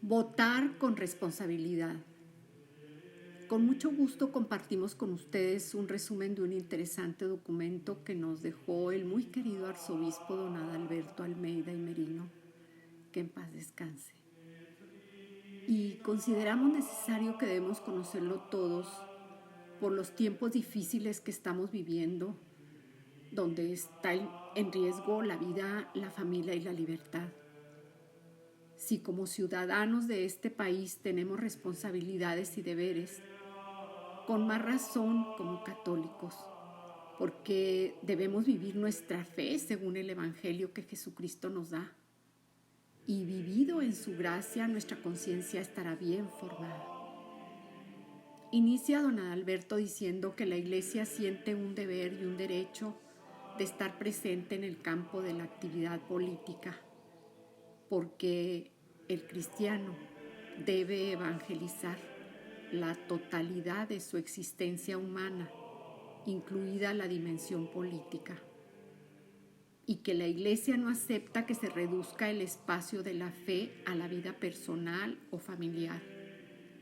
Votar con responsabilidad. Con mucho gusto compartimos con ustedes un resumen de un interesante documento que nos dejó el muy querido arzobispo don Adalberto Almeida y Merino, que en paz descanse. Y consideramos necesario que debemos conocerlo todos por los tiempos difíciles que estamos viviendo, donde está en riesgo la vida, la familia y la libertad. Si como ciudadanos de este país tenemos responsabilidades y deberes, con más razón como católicos, porque debemos vivir nuestra fe según el Evangelio que Jesucristo nos da. Y vivido en su gracia, nuestra conciencia estará bien formada. Inicia don Adalberto diciendo que la Iglesia siente un deber y un derecho de estar presente en el campo de la actividad política, porque el cristiano debe evangelizar la totalidad de su existencia humana, incluida la dimensión política, y que la Iglesia no acepta que se reduzca el espacio de la fe a la vida personal o familiar,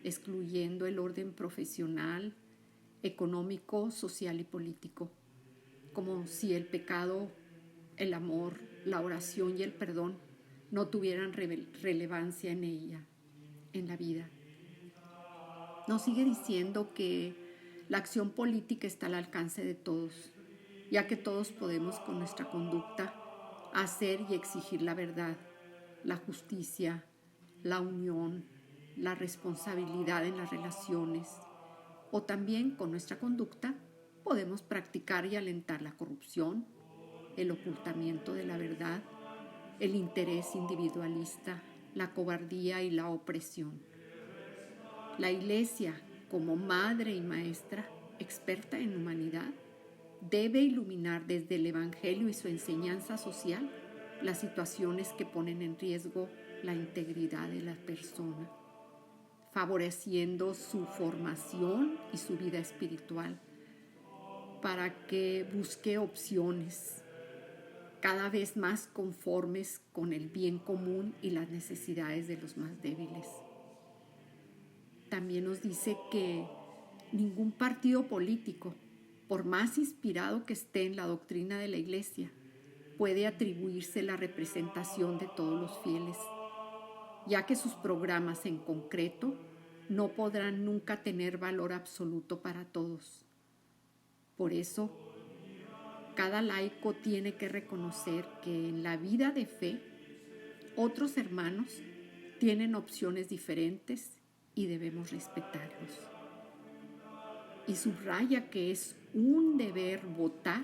excluyendo el orden profesional, económico, social y político, como si el pecado, el amor, la oración y el perdón no tuvieran relevancia en ella, en la vida. Nos sigue diciendo que la acción política está al alcance de todos, ya que todos podemos con nuestra conducta hacer y exigir la verdad, la justicia, la unión, la responsabilidad en las relaciones, o también con nuestra conducta podemos practicar y alentar la corrupción, el ocultamiento de la verdad, el interés individualista, la cobardía y la opresión. La Iglesia, como madre y maestra, experta en humanidad, debe iluminar desde el Evangelio y su enseñanza social las situaciones que ponen en riesgo la integridad de la persona, favoreciendo su formación y su vida espiritual para que busque opciones cada vez más conformes con el bien común y las necesidades de los más débiles. También nos dice que ningún partido político, por más inspirado que esté en la doctrina de la Iglesia, puede atribuirse la representación de todos los fieles, ya que sus programas en concreto no podrán nunca tener valor absoluto para todos. Por eso, cada laico tiene que reconocer que en la vida de fe, otros hermanos tienen opciones diferentes y debemos respetarlos. Y subraya que es un deber votar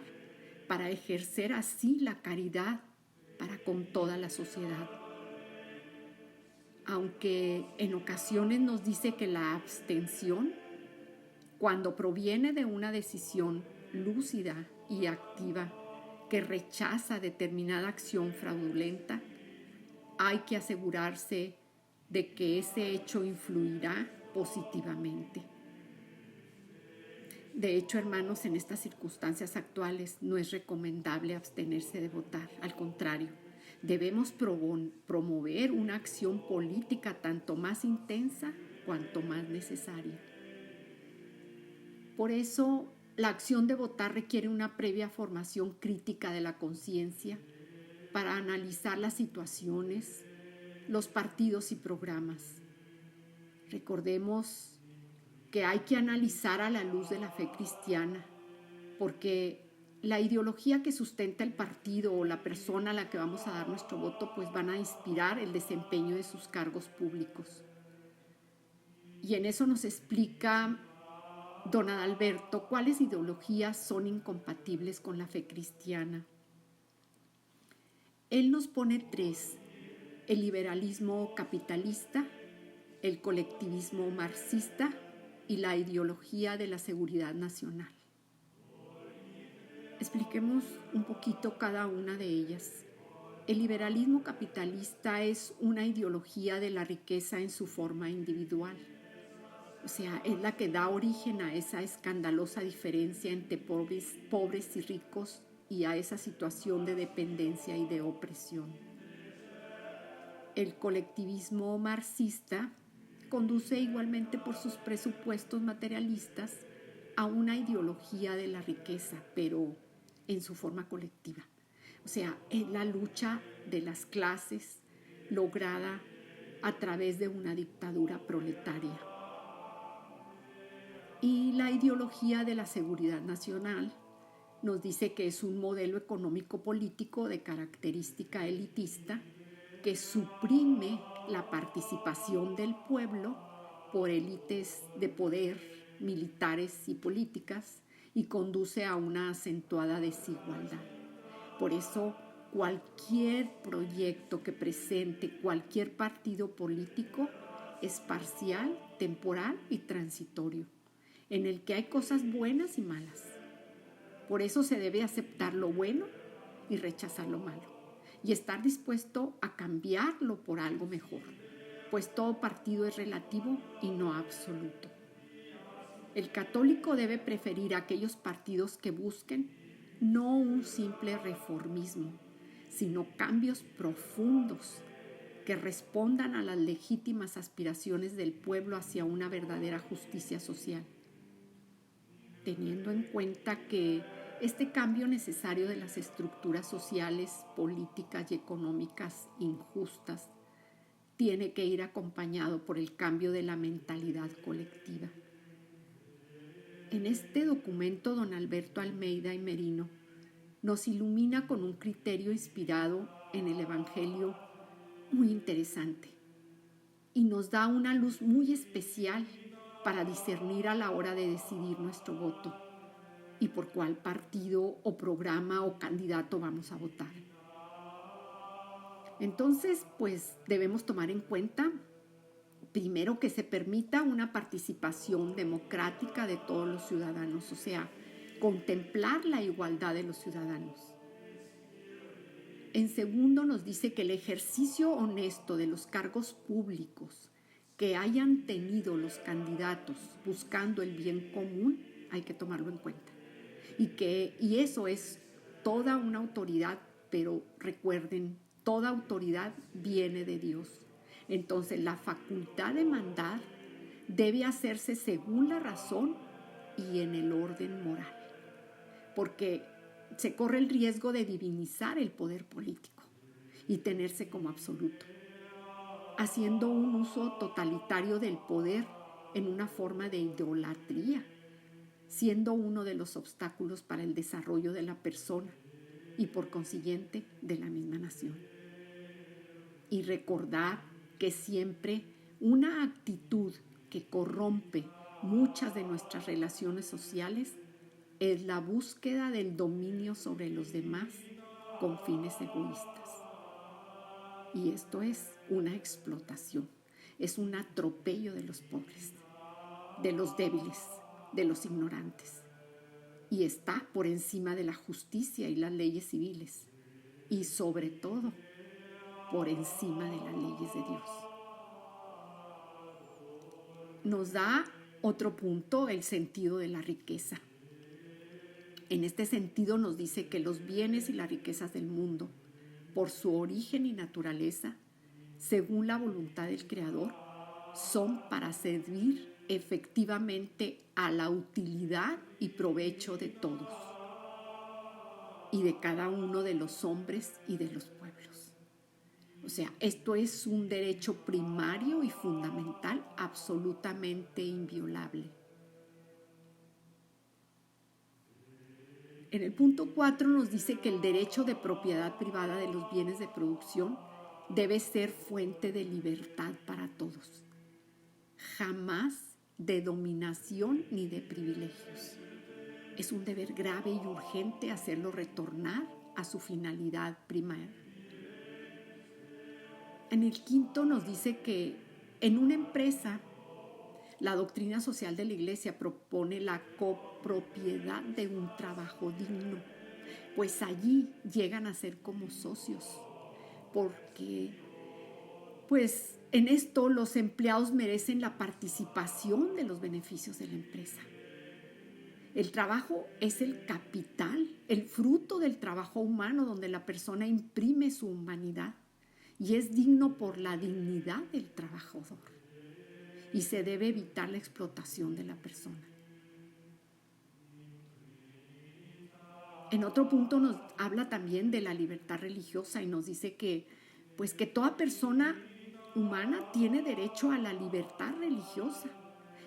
para ejercer así la caridad para con toda la sociedad. Aunque en ocasiones nos dice que la abstención, cuando proviene de una decisión lúcida y activa que rechaza determinada acción fraudulenta, hay que asegurarse de que ese hecho influirá positivamente. De hecho, hermanos, en estas circunstancias actuales no es recomendable abstenerse de votar. Al contrario, debemos promover una acción política tanto más intensa cuanto más necesaria. Por eso, la acción de votar requiere una previa formación crítica de la conciencia para analizar las situaciones, los partidos y programas. Recordemos que hay que analizar a la luz de la fe cristiana, porque la ideología que sustenta el partido o la persona a la que vamos a dar nuestro voto, pues van a inspirar el desempeño de sus cargos públicos. Y en eso nos explica don Adalberto cuáles ideologías son incompatibles con la fe cristiana. Él nos pone 3: el liberalismo capitalista, el colectivismo marxista y la ideología de la seguridad nacional. Expliquemos un poquito cada una de ellas. El liberalismo capitalista es una ideología de la riqueza en su forma individual. O sea, es la que da origen a esa escandalosa diferencia entre pobres y ricos y a esa situación de dependencia y de opresión. el colectivismo marxista conduce igualmente por sus presupuestos materialistas a una ideología de la riqueza, pero en su forma colectiva. O sea, es la lucha de las clases lograda a través de una dictadura proletaria. Y la ideología de la seguridad nacional nos dice que es un modelo económico-político de característica elitista que suprime la participación del pueblo por élites de poder, militares y políticas, y conduce a una acentuada desigualdad. Por eso, cualquier proyecto que presente cualquier partido político es parcial, temporal y transitorio, en el que hay cosas buenas y malas. Por eso se debe aceptar lo bueno y rechazar lo malo, y estar dispuesto a cambiarlo por algo mejor, pues todo partido es relativo y no absoluto. El católico debe preferir aquellos partidos que busquen no un simple reformismo, sino cambios profundos que respondan a las legítimas aspiraciones del pueblo hacia una verdadera justicia social, teniendo en cuenta que este cambio necesario de las estructuras sociales, políticas y económicas injustas tiene que ir acompañado por el cambio de la mentalidad colectiva. En este documento, don Alberto Almeida y Merino nos ilumina con un criterio inspirado en el Evangelio muy interesante y nos da una luz muy especial para discernir a la hora de decidir nuestro voto y por cuál partido o programa o candidato vamos a votar. Entonces, pues debemos tomar en cuenta, primero, que se permita una participación democrática de todos los ciudadanos, o sea, contemplar la igualdad de los ciudadanos. En segundo, nos dice que el ejercicio honesto de los cargos públicos que hayan tenido los candidatos buscando el bien común hay que tomarlo en cuenta. Y eso es toda una autoridad, pero recuerden, toda autoridad viene de Dios. Entonces, la facultad de mandar debe hacerse según la razón y en el orden moral, porque se corre el riesgo de divinizar el poder político y tenerse como absoluto, haciendo un uso totalitario del poder en una forma de idolatría, siendo uno de los obstáculos para el desarrollo de la persona y por consiguiente de la misma nación. Y recordar que siempre una actitud que corrompe muchas de nuestras relaciones sociales es la búsqueda del dominio sobre los demás con fines egoístas. Y esto es una explotación, es un atropello de los pobres, de los débiles, de los ignorantes, y está por encima de la justicia y las leyes civiles, y sobre todo por encima de las leyes de Dios. Nos da otro punto, el sentido de la riqueza. En este sentido nos dice que los bienes y las riquezas del mundo, por su origen y naturaleza, según la voluntad del Creador, son para servir efectivamente a la utilidad y provecho de todos y de cada uno de los hombres y de los pueblos. O sea, esto es un derecho primario y fundamental, absolutamente inviolable. En el punto 4 nos dice que el derecho de propiedad privada de los bienes de producción debe ser fuente de libertad para todos, jamás de dominación ni de privilegios. Es un deber grave y urgente hacerlo retornar a su finalidad primaria. En el quinto nos dice que en una empresa la doctrina social de la Iglesia propone la copropiedad de un trabajo digno, pues allí llegan a ser como socios, porque pues en esto los empleados merecen la participación de los beneficios de la empresa. El trabajo es el capital, el fruto del trabajo humano donde la persona imprime su humanidad y es digno por la dignidad del trabajador y se debe evitar la explotación de la persona. En otro punto nos habla también de la libertad religiosa y nos dice que toda persona humana tiene derecho a la libertad religiosa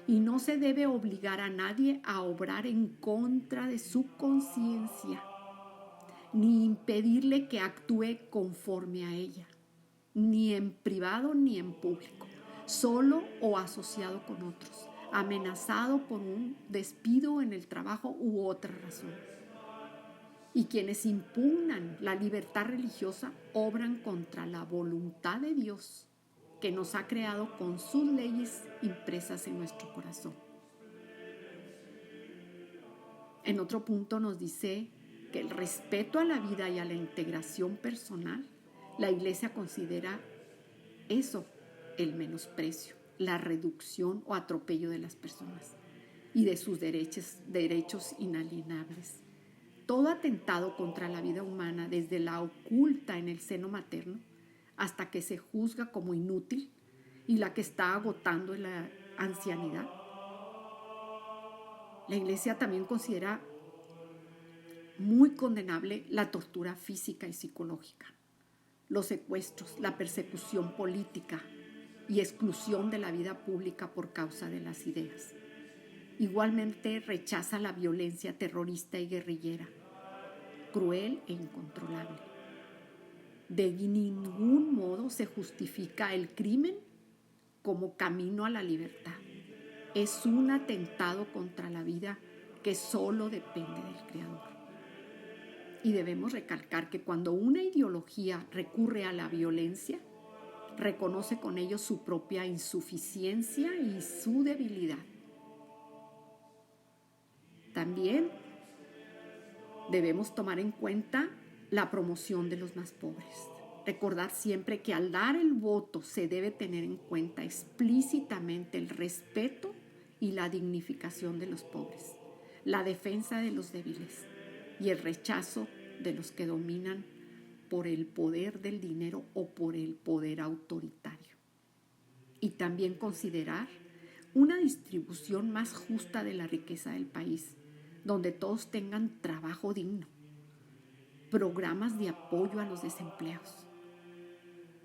y no se debe obligar a nadie a obrar en contra de su conciencia, ni impedirle que actúe conforme a ella, ni en privado ni en público, solo o asociado con otros, amenazado por un despido en el trabajo u otra razón. Y quienes impugnan la libertad religiosa obran contra la voluntad de Dios, que nos ha creado con sus leyes impresas en nuestro corazón. En otro punto nos dice que el respeto a la vida y a la integración personal, la Iglesia considera eso el menosprecio, la reducción o atropello de las personas y de sus derechos inalienables. Todo atentado contra la vida humana, desde la oculta en el seno materno hasta que se juzga como inútil y la que está agotando en la ancianidad. La Iglesia también considera muy condenable la tortura física y psicológica, los secuestros, la persecución política y exclusión de la vida pública por causa de las ideas. Igualmente rechaza la violencia terrorista y guerrillera, cruel e incontrolable. De ningún modo se justifica el crimen como camino a la libertad. Es un atentado contra la vida que solo depende del Creador. Y debemos recalcar que cuando una ideología recurre a la violencia, reconoce con ello su propia insuficiencia y su debilidad. También debemos tomar en cuenta la promoción de los más pobres. Recordar siempre que al dar el voto se debe tener en cuenta explícitamente el respeto y la dignificación de los pobres, la defensa de los débiles y el rechazo de los que dominan por el poder del dinero o por el poder autoritario. Y también considerar una distribución más justa de la riqueza del país, donde todos tengan trabajo digno, programas de apoyo a los desempleados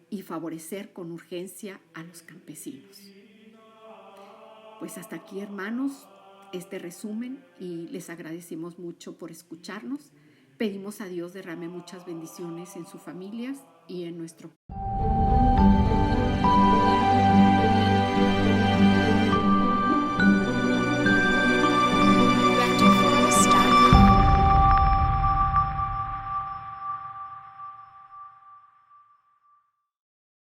y favorecer con urgencia a los campesinos. Pues hasta aquí, hermanos, este resumen y les agradecemos mucho por escucharnos. Pedimos a Dios derrame muchas bendiciones en sus familias y en nuestro